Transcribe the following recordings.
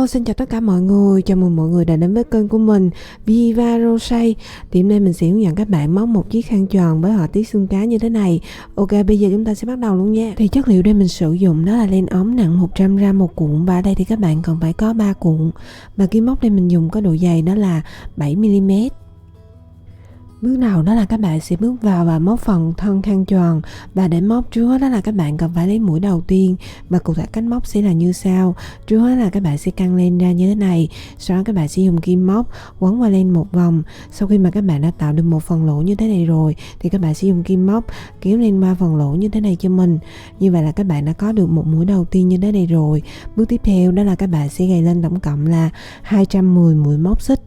Xin chào tất cả mọi người, chào mừng mọi người đã đến với kênh của mình Viva Rosé. Thì hôm nay mình sẽ hướng dẫn các bạn móc một chiếc khăn tròn với họa tiết xương cá như thế này. Ok, bây giờ chúng ta sẽ bắt đầu luôn nha. Thì chất liệu đây mình sử dụng đó là len ống nặng 100g một cuộn, và ở đây thì các bạn cần phải có 3 cuộn. Và kim móc đây mình dùng có độ dày đó là 7mm. Bước đầu đó là các bạn sẽ bước vào và móc phần thân khăn tròn, và để móc trước hết đó là các bạn cần phải lấy mũi đầu tiên, và cụ thể cách móc sẽ là như sau. Trước hết là các bạn sẽ căng len ra như thế này, sau đó các bạn sẽ dùng kim móc quấn qua len một vòng. Sau khi mà các bạn đã tạo được một phần lỗ như thế này rồi thì các bạn sẽ dùng kim móc kéo len qua phần lỗ như thế này cho mình. Như vậy là các bạn đã có được một mũi đầu tiên như thế này rồi. Bước tiếp theo đó là các bạn sẽ gầy lên tổng cộng là 210 mũi móc xích.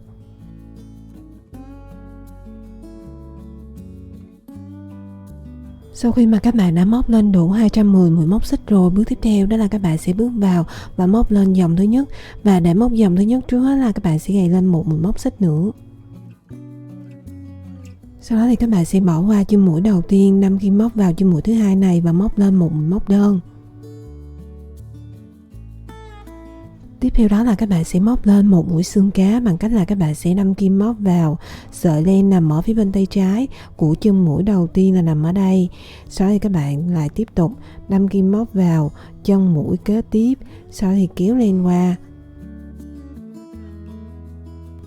Sau khi mà các bạn đã móc lên đủ 210 mũi móc xích rồi, bước tiếp theo đó là các bạn sẽ bước vào và móc lên dòng thứ nhất. Và để móc dòng thứ nhất trước hết là các bạn sẽ gầy lên một mũi móc xích nữa. Sau đó thì các bạn sẽ bỏ qua chân mũi đầu tiên, đâm kim móc vào chân mũi thứ hai này và móc lên một mũi móc đơn. Tiếp theo đó là các bạn sẽ móc lên một mũi xương cá bằng cách là các bạn sẽ đâm kim móc vào sợi len nằm ở phía bên tay trái của chân mũi đầu tiên là nằm ở đây. Sau đó thì các bạn lại tiếp tục đâm kim móc vào chân mũi kế tiếp, sau đó thì kéo len qua.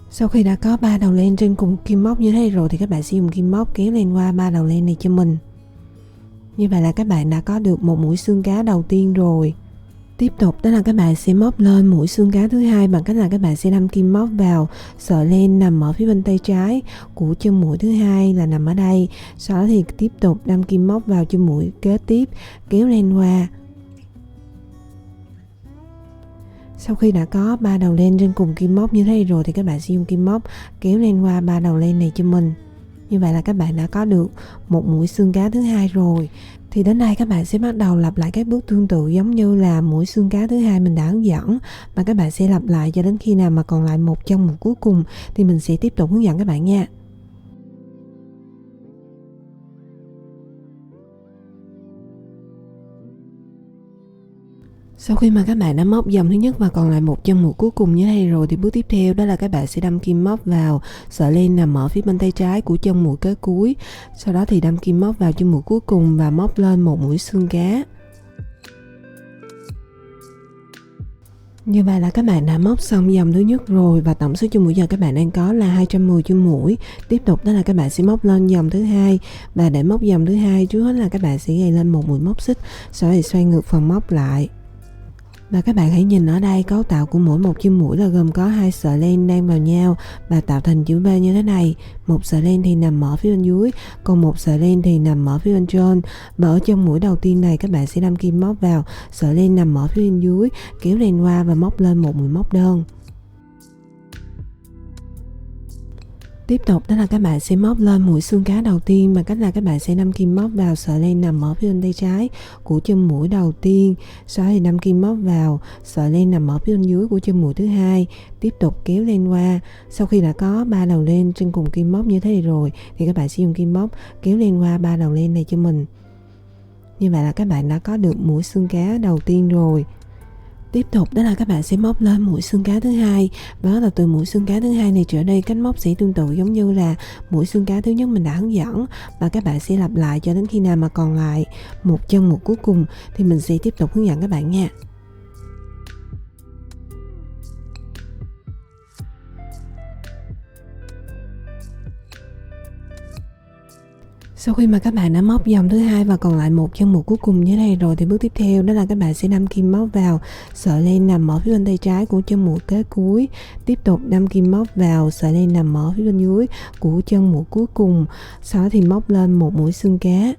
Sau khi đã có 3 đầu len trên cùng kim móc như thế rồi thì các bạn sẽ dùng kim móc kéo len qua 3 đầu len này cho mình. Như vậy là các bạn đã có được một mũi xương cá đầu tiên rồi. Tiếp tục đó là các bạn sẽ móc lên mũi xương cá thứ hai bằng cách là các bạn sẽ đâm kim móc vào sợi len nằm ở phía bên tay trái của chân mũi thứ hai là nằm ở đây. Sau đó thì tiếp tục đâm kim móc vào chân mũi kế tiếp, kéo len qua. Sau khi đã có 3 đầu len trên cùng kim móc như thế này rồi thì các bạn sẽ dùng kim móc kéo len qua 3 đầu len này cho mình. Như vậy là các bạn đã có được một mũi xương cá thứ hai rồi. Thì đến đây các bạn sẽ bắt đầu lặp lại các bước tương tự giống như là mũi xương cá thứ hai mình đã hướng dẫn, và các bạn sẽ lặp lại cho đến khi nào mà còn lại một chân mũi cuối cùng thì mình sẽ tiếp tục hướng dẫn các bạn nha. Sau khi mà các bạn đã móc dòng thứ nhất và còn lại một chân mũi cuối cùng như thế này rồi thì bước tiếp theo đó là các bạn sẽ đâm kim móc vào sợi len nằm ở phía bên tay trái của chân mũi kế cuối. Sau đó thì đâm kim móc vào chân mũi cuối cùng và móc lên một mũi xương cá. Như vậy là các bạn đã móc xong dòng thứ nhất rồi, và tổng số chân mũi giờ các bạn đang có là 210 chân mũi. Tiếp tục đó là các bạn sẽ móc lên dòng thứ hai, và để móc dòng thứ hai trước hết là các bạn sẽ gầy lên một mũi móc xích, sau đó thì xoay ngược phần móc lại. Và các bạn hãy nhìn ở đây, cấu tạo của mỗi một chân mũi là gồm có 2 sợi len đan vào nhau và tạo thành chữ V như thế này. Một sợi len thì nằm ở phía bên dưới, còn một sợi len thì nằm ở phía bên trên. Và ở chân mũi đầu tiên này các bạn sẽ đâm kim móc vào sợi len nằm ở phía bên dưới, kéo len qua và móc lên một mũi móc đơn. Tiếp tục đó là các bạn sẽ móc lên mũi xương cá đầu tiên bằng cách là các bạn sẽ đâm kim móc vào sợi len nằm ở phía bên tay trái của chân mũi đầu tiên, sau đó thì đâm kim móc vào sợi len nằm ở phía bên dưới của chân mũi thứ hai, tiếp tục kéo len qua. Sau khi đã có 3 đầu len trên cùng kim móc như thế này rồi thì các bạn sẽ dùng kim móc kéo len qua 3 đầu len này cho mình. Như vậy là các bạn đã có được mũi xương cá đầu tiên rồi. Tiếp tục đó là các bạn sẽ móc lên mũi xương cá thứ hai, và là từ mũi xương cá thứ hai này trở đi cách móc sẽ tương tự giống như là mũi xương cá thứ nhất mình đã hướng dẫn, và các bạn sẽ lặp lại cho đến khi nào mà còn lại một chân mũi cuối cùng thì mình sẽ tiếp tục hướng dẫn các bạn nha. Sau khi mà các bạn đã móc dòng thứ hai và còn lại một chân mũi cuối cùng như thế này rồi thì bước tiếp theo đó là các bạn sẽ đâm kim móc vào sợi len nằm ở phía bên tay trái của chân mũi kế cuối, tiếp tục đâm kim móc vào sợi len nằm ở phía bên dưới của chân mũi cuối cùng, sau đó thì móc lên một mũi xương cá.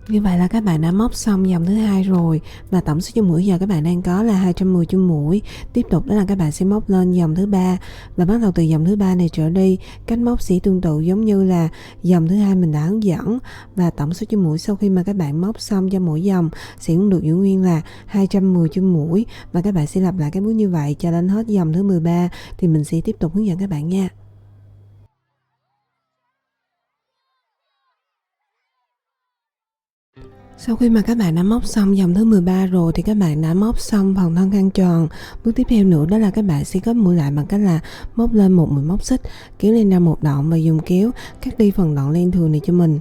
Như vậy là các bạn đã móc xong dòng thứ hai rồi, và tổng số chân mũi giờ các bạn đang có là 210 chân mũi. Tiếp tục đó là các bạn sẽ móc lên dòng thứ ba, và bắt đầu từ dòng thứ ba này trở đi cách móc sẽ tương tự giống như là dòng thứ hai mình đã hướng dẫn, và tổng số chân mũi sau khi mà các bạn móc xong cho mỗi dòng sẽ cũng được giữ nguyên là 210 chân mũi, và các bạn sẽ lặp lại cái bước như vậy cho đến hết dòng thứ 13 thì mình sẽ tiếp tục hướng dẫn các bạn nha. Sau khi mà các bạn đã móc xong dòng thứ 13 rồi thì các bạn đã móc xong phần thân khăn tròn. Bước tiếp theo nữa đó là các bạn sẽ kết mũi lại bằng cách là móc lên một mũi móc xích, kéo lên ra một đoạn và dùng kéo cắt đi phần đoạn len thừa này cho mình.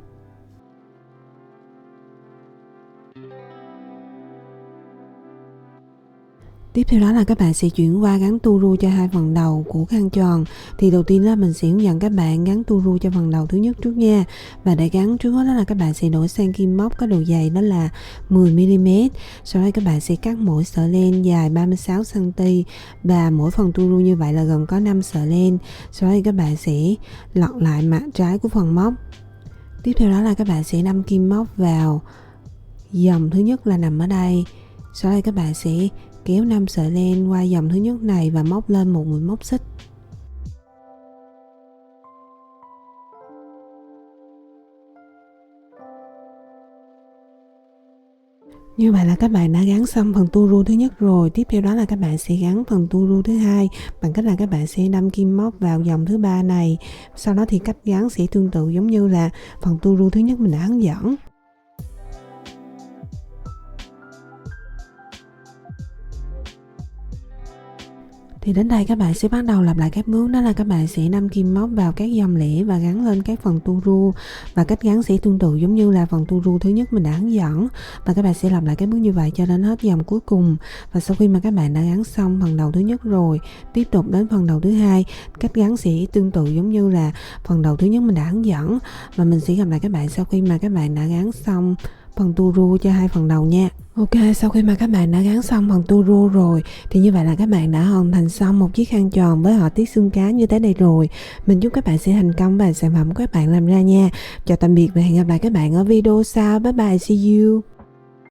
Tiếp theo đó là các bạn sẽ chuyển qua gắn tua rua cho hai phần đầu của khăn tròn. Thì đầu tiên là mình sẽ hướng dẫn các bạn gắn tua rua cho phần đầu thứ nhất trước nha. Và để gắn trước hết đó là các bạn sẽ đổi sang kim móc có độ dày đó là 10mm. Sau đó các bạn sẽ cắt mỗi sợi len dài 36cm và mỗi phần tua rua như vậy là gồm có 5 sợi len. Sau đó các bạn sẽ lọt lại mặt trái của phần móc. Tiếp theo đó là các bạn sẽ đâm kim móc vào dòng thứ nhất là nằm ở đây. Sau đây các bạn sẽ kéo 5 sợi len qua dòng thứ nhất này và móc lên một mũi móc xích. Như vậy là các bạn đã gắn xong phần tua rua thứ nhất rồi. Tiếp theo đó là các bạn sẽ gắn phần tua rua thứ hai bằng cách là các bạn sẽ đâm kim móc vào dòng thứ ba này. Sau đó thì cách gắn sẽ tương tự giống như là phần tua rua thứ nhất mình đã hướng dẫn. Thì đến đây các bạn sẽ bắt đầu lặp lại các bước, đó là các bạn sẽ đâm kim móc vào các dòng lẻ và gắn lên các phần tua rua, và cách gắn sẽ tương tự giống như là phần tua rua thứ nhất mình đã hướng dẫn, và các bạn sẽ lặp lại các bước như vậy cho đến hết dòng cuối cùng. Và sau khi mà các bạn đã gắn xong phần đầu thứ nhất rồi, tiếp tục đến phần đầu thứ hai, cách gắn sẽ tương tự giống như là phần đầu thứ nhất mình đã hướng dẫn, và mình sẽ gặp lại các bạn sau khi mà các bạn đã gắn xong phần tua rua cho hai phần đầu nha. Ok, sau khi mà các bạn đã gắn xong phần tua rua rồi thì như vậy là các bạn đã hoàn thành xong một chiếc khăn tròn với họa tiết xương cá như thế này rồi. Mình chúc các bạn sẽ thành công và sản phẩm của các bạn làm ra nha. Chào tạm biệt và hẹn gặp lại các bạn ở video sau. Bye bye, see you.